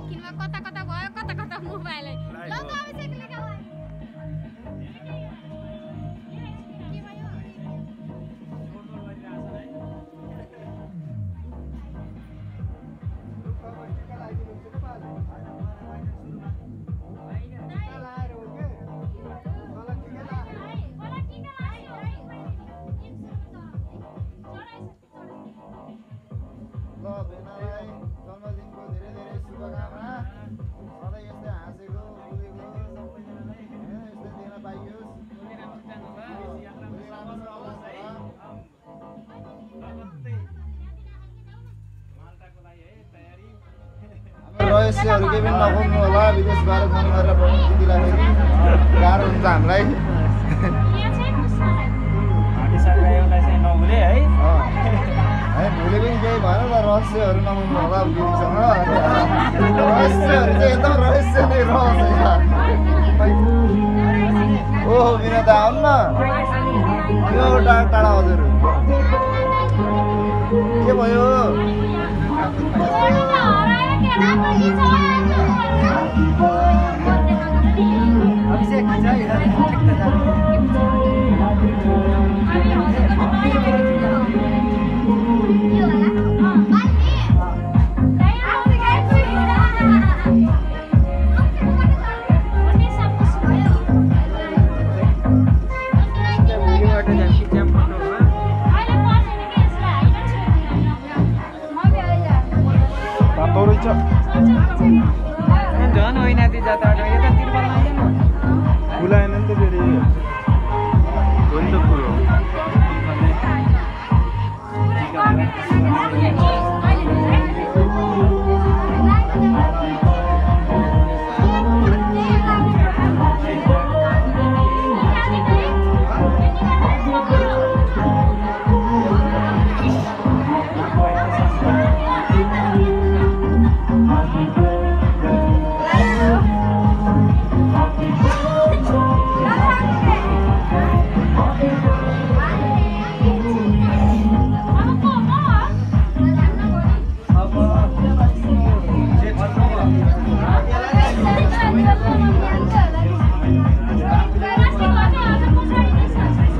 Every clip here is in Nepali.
एकछिनमा कता कता भयो कता कता मोबाइलै ल त अब सेकले के भयो रहस्यहरू केही पनि नखोज्नु होला विदेशबाट फोन गरेर प्रमुख दिदीलाई गाह्रो हुन्छ हामीलाई भोलि पनि केही भएन त रहस्यहरू नखोज्नु होला दिदीसँग रहस्यहरू चाहिँ एकदम रहस्य नै रहन्छ ओ बिना त आउनु न यो टाढा टाढा हजुर के भयो झन् होइन त्यो जाता यता तिरुपतिमा आइएन खुलाएन नि त फेरि हो नि त कुरो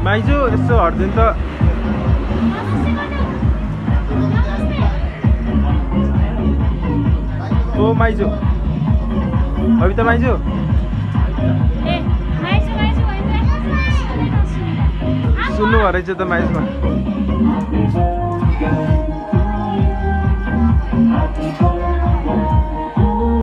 माइजू यसो हट्दिनु त ओ माइजू अभिता माइजू सुन्नु भएर चाहिँ त माइजमा